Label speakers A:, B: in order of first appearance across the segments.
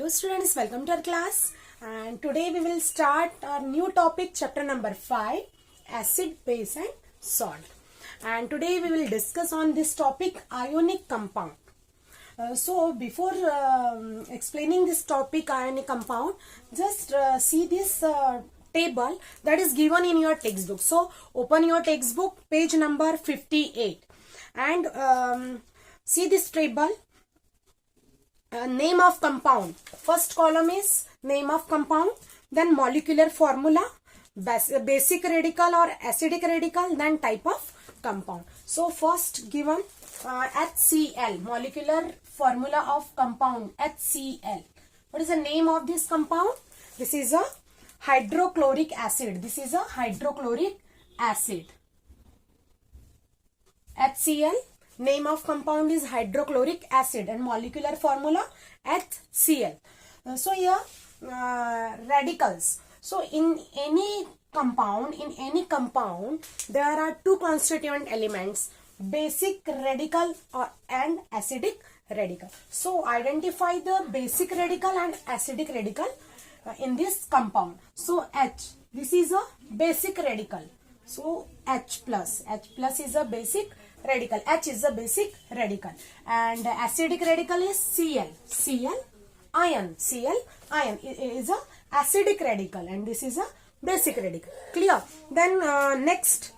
A: Hello students, welcome to our class, and today we will start our new topic, chapter number 5, acid, base and salt. And today we will discuss on this topic, ionic compound. So before explaining this topic, ionic compound, just see this table that is given in your textbook. So open your textbook, page number 58, and see this table. Name of compound. First column is name of compound, then molecular formula, basic radical or acidic radical, then type of compound. So first given HCl, molecular formula of compound HCl. What is the name of this compound? This is a hydrochloric acid. This is a hydrochloric acid. HCl. Name of compound is hydrochloric acid and molecular formula HCl. So here radicals. So in any compound, there are two constituent elements, basic radical and acidic radical. So identify the basic radical and acidic radical in this compound. So H, this is a basic radical. So H plus is a basic radical. H is a basic radical, and acidic radical is Cl ion. Cl ion is a acidic radical, and this is a basic radical. Clear? Then next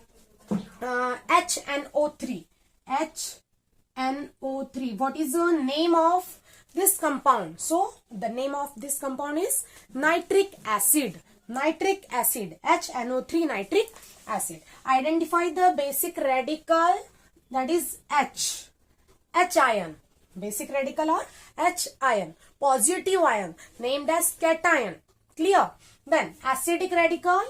A: HNO3. HNO3. What is the name of this compound? So the name of this compound is nitric acid. Nitric acid. HNO3 nitric acid. Identify the basic radical, that is H ion. Basic radical or H ion. Positive ion named as cation. Clear? Then acidic radical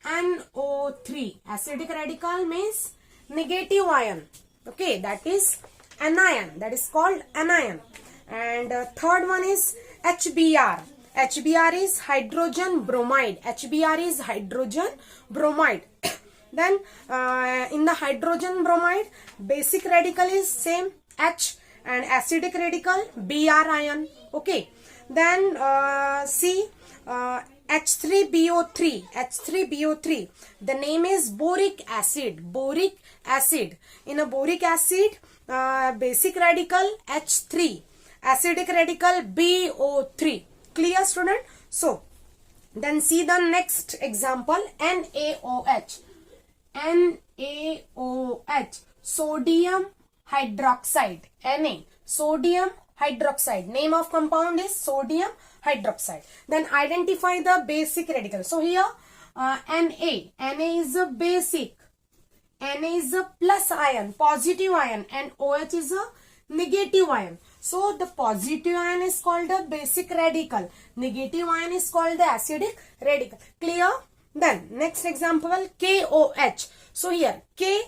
A: NO3. Acidic radical means negative ion. Okay, that is anion. That is called anion. And third one is HBr. HBr is hydrogen bromide. HBr is hydrogen bromide. Then in the hydrogen bromide, basic radical is same H, and acidic radical Br ion. Okay. Then see H3BO3. H3BO3. The name is boric acid. Boric acid. In a boric acid, basic radical H3, acidic radical BO3. Clear, student? So then see the next example, NaOH. NaOH, sodium hydroxide. Na, sodium hydroxide. Name of compound is sodium hydroxide. Then identify the basic radical. So here Na is a basic. Na is a plus ion, positive ion, and OH is a negative ion. So the positive ion is called the basic radical. Negative ion is called the acidic radical. Clear? Then next example, KOH. So here K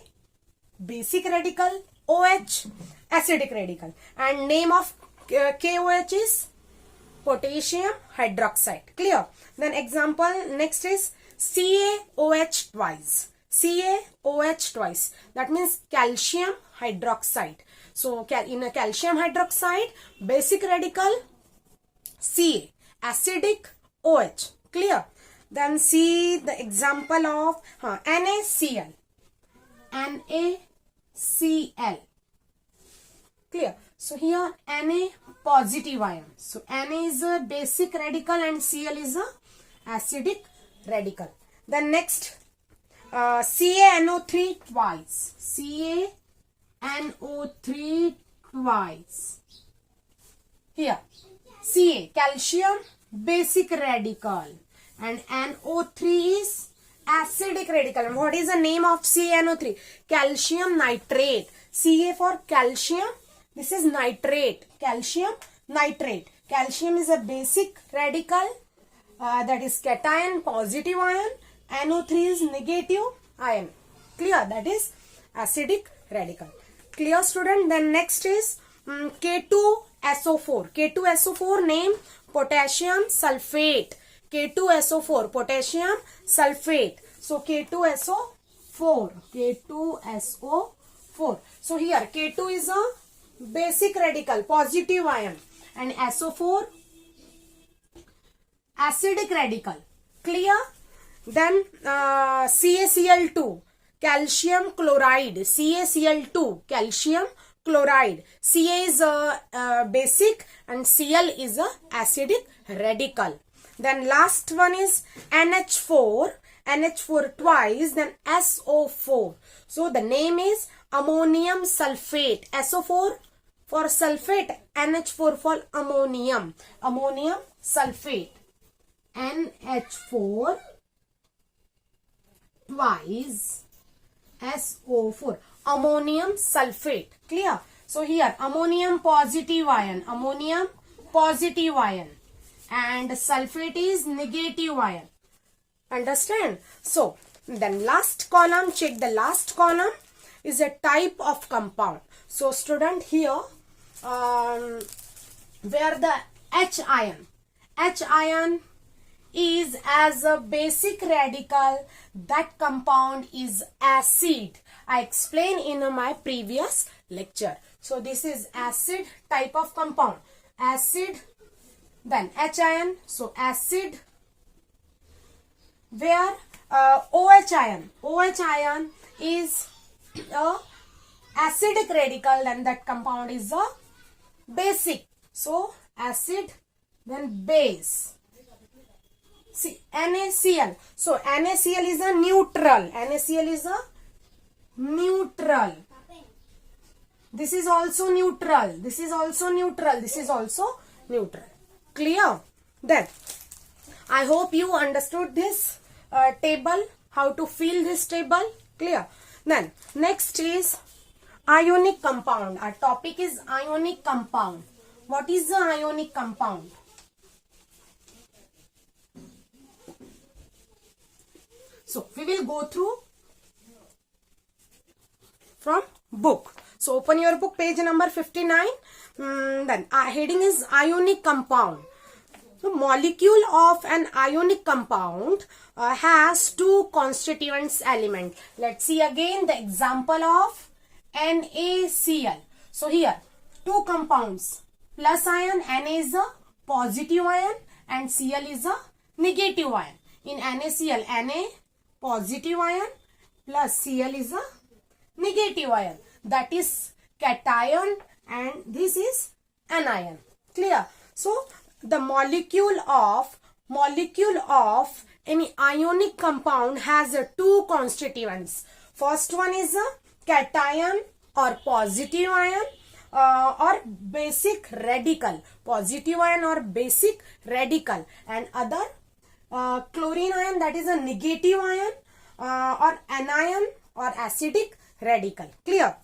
A: basic radical, OH acidic radical, and name of KOH is potassium hydroxide. Clear? Then example next is CaOH twice. CaOH twice. That means calcium hydroxide. So in a calcium hydroxide, basic radical Ca, acidic OH. Clear? Then see the example of NaCl. NaCl. Clear? So here Na positive ion. So Na is a basic radical and Cl is a acidic radical. Then next CaNO3 twice. CaNO3 twice. Here Ca, calcium basic radical, and NO3 is acidic radical. And what is the name of CaNO3? Calcium nitrate. Ca for calcium. This is nitrate. Calcium nitrate. Calcium is a basic radical, that is cation, positive ion. NO3 is negative ion. Clear? That is acidic radical. Clear, student? Then next is K2SO4. K2SO4 name potassium sulfate. K2SO4, potassium sulfate. So K2SO4. So here K2 is a basic radical, positive ion, and SO4 acidic radical. Clear? Then CaCl2, calcium chloride, CaCl2, calcium chloride. Ca is a basic and Cl is a acidic radical. Then last one is NH4, NH4 twice, then SO4. So the name is ammonium sulfate. SO4 for sulfate, NH4 for ammonium, ammonium sulfate. NH4 twice SO4, ammonium sulfate. Clear? So here ammonium positive ion, ammonium positive ion, and sulfate is negative ion. Understand? So then last column, check the last column is a type of compound. So student, here where the H ion is as a basic radical, that compound is acid. I explained in my previous lecture. So this is acid type of compound. Acid, then H ion, so acid. Where OH ion is a acidic radical, then that compound is a basic. So acid, then base. See, NaCl. So NaCl is a neutral. NaCl is a neutral. This is also neutral. This is also neutral. This is also neutral. Clear? Then I hope you understood this table, how to fill this table. Clear? Then next is ionic compound. Our topic is ionic compound. What is the ionic compound? So we will go through from book. So open your book, page number 59. Then heading is ionic compound. So molecule of an ionic compound has two constituents element. Let's see again the example of NaCl. So here two compounds, plus ion, Na is a positive ion and Cl is a negative ion. In NaCl, Na positive ion plus Cl is a negative ion. That is cation and this is anion. Clear? So the molecule of any ionic compound has two constituents. First one is a cation or positive ion or basic radical. Positive ion or basic radical, and other chlorine ion, that is a negative ion or anion or acidic radical. Clear?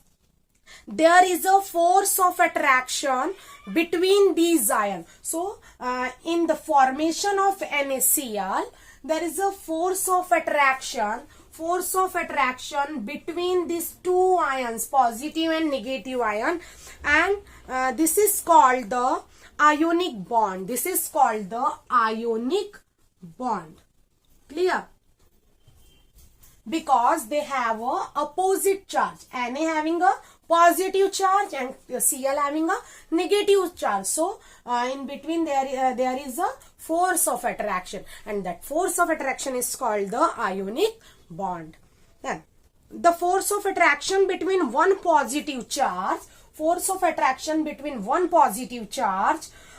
A: There is a force of attraction between these ions. So in the formation of NaCl, there is a force of attraction between these two ions, positive and negative ion, and this is called the ionic bond. This is called the ionic bond. Clear? Because they have a opposite charge. Na having a positive charge and Cl having a negative charge. So in between there is a force of attraction, and that force of attraction is called the ionic bond. Then the force of attraction between one positive charge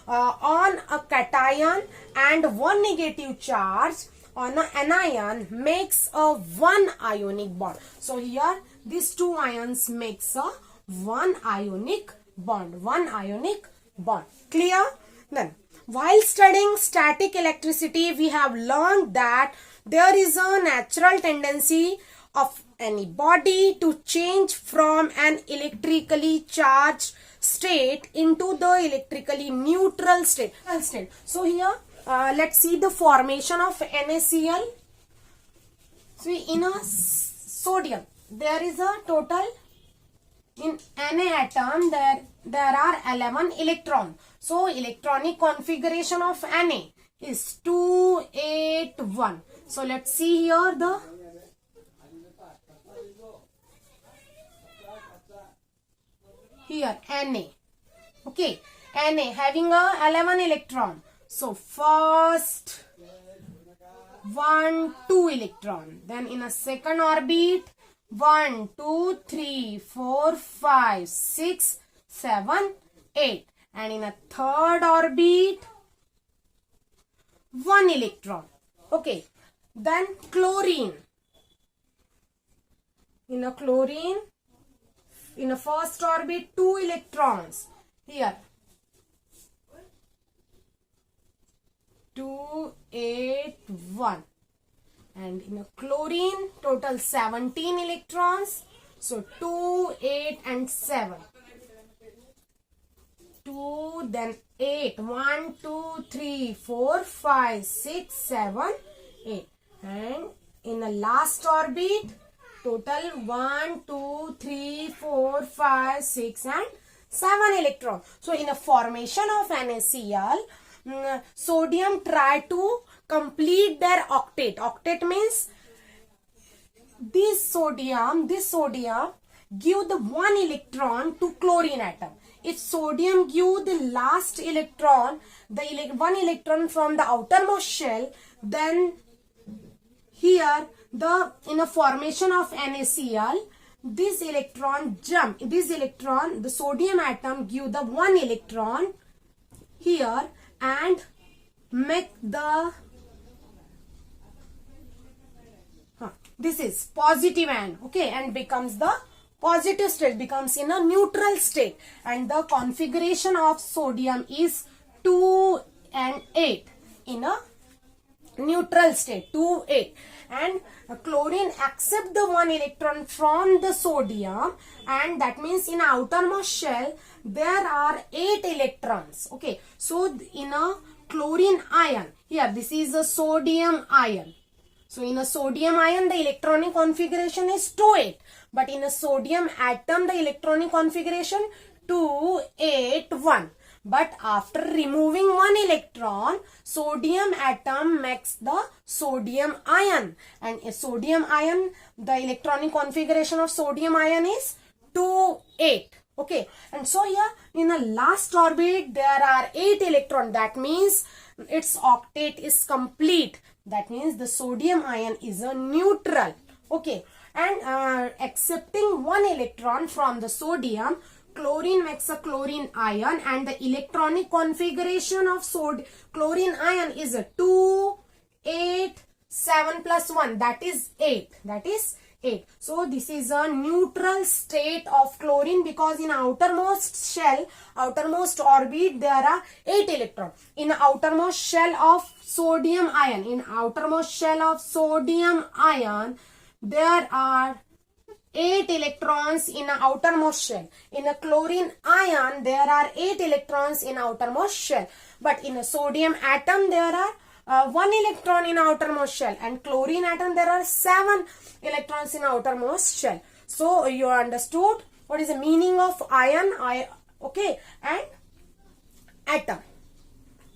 A: on a cation and one negative charge on an anion makes a one ionic bond. So here these two ions makes a one ionic bond. Clear? Then while studying static electricity, we have learned that there is a natural tendency of any body to change from an electrically charged state into the electrically neutral state. So here let's see the formation of NaCl. See, in a sodium there is a total, in Na atom there are 11 electrons. So electronic configuration of Na is 281. So let's see here the Na. Okay, Na having a 11 electron. So first 1 2 electron, then in a second orbit 1 2 3 4 5 6 7 8, and in a third orbit 1 electron. Okay, then chlorine. In a chlorine, in a first orbit 2 electrons. Here 2 8 1, and in a chlorine total 17 electrons. So 2 8 and 7, 2 then 8, 1 2 3 4 5 6 7 8, and in the last orbit total 1 2 3 4 5 6 and 7 electrons. So in a formation of NaCl, sodium try to complete their octet. Octet means this sodium give the 1 electron to chlorine atom. If sodium give the last electron, the 1 electron from the outermost shell, then here in a formation of NaCl, this electron jump. This electron, the sodium atom give the 1 electron here and make the this is positive ion, okay, and becomes the positive state, becomes in a neutral state, and the configuration of sodium is 2 and 8 in a neutral state, 2 8, and chlorine accept the 1 electron from the sodium, and that means in outermost shell there are 8 electrons. Okay, so in a chlorine ion, here this is a sodium ion. So in a sodium ion the electronic configuration is 2 8, but in a sodium atom the electronic configuration 2 8 1. But after removing 1 electron, sodium atom makes the sodium ion, and a sodium ion, the electronic configuration of sodium ion is 2 8. Okay, and so here in the last orbit there are 8 electrons. That means its octet is complete. That means the sodium ion is a neutral. Okay, and accepting 1 electron from the sodium, chlorine makes a chlorine ion, and the electronic configuration of chlorine ion is a 2 8 7 plus 1, that is 8. That is 8. So this is a neutral state of chlorine, because in outermost shell, outermost orbit there are 8 electrons. In outermost shell of sodium ion, there are 8 electrons in a outermost shell. In a chlorine ion there are 8 electrons in outermost shell, but in a sodium atom there are 1 electron in outermost shell, and chlorine atom there are 7 electrons in outermost shell. So you understood what is the meaning of ion, okay, and atom.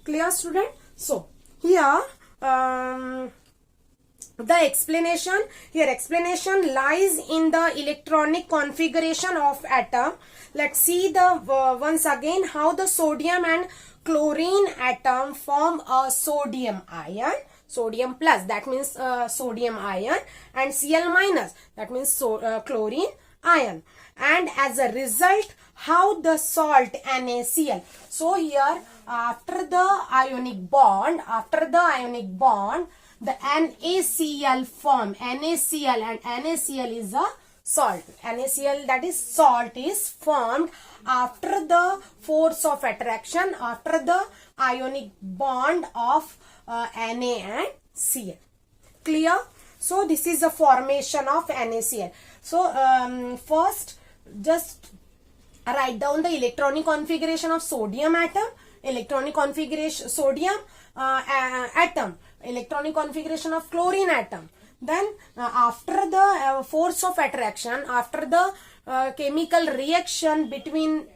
A: Clear, student? So here the explanation lies in the electronic configuration of atom. Let's see the once again how the sodium and chlorine atom form a sodium ion, sodium plus, that means sodium ion, and Cl minus, that means chlorine ion, and as a result how the salt NaCl. So here after the ionic bond, the NaCl form, NaCl, and NaCl is a salt. NaCl, that is salt, is formed after the force of attraction, after the ionic bond of Na and Cl. Clear? So this is the formation of NaCl. So first just write down the electronic configuration of sodium atom, electronic configuration sodium atom, electronic configuration of chlorine atom. Then after the force of attraction, after the chemical reaction between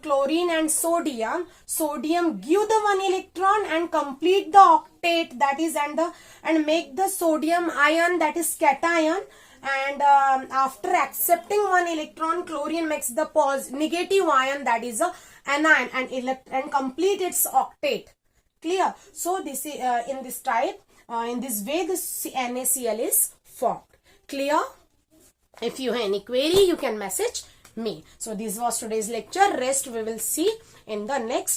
A: chlorine and sodium, sodium give the 1 electron and complete the octet, that is, and make the sodium ion, that is cation, and after accepting 1 electron, chlorine makes the negative ion, that is a anion, and complete its octet. Clear? So this is in this type, in this way, this NaCl is formed. Clear? If you have any query, you can message me. So this was today's lecture. Rest we will see in the next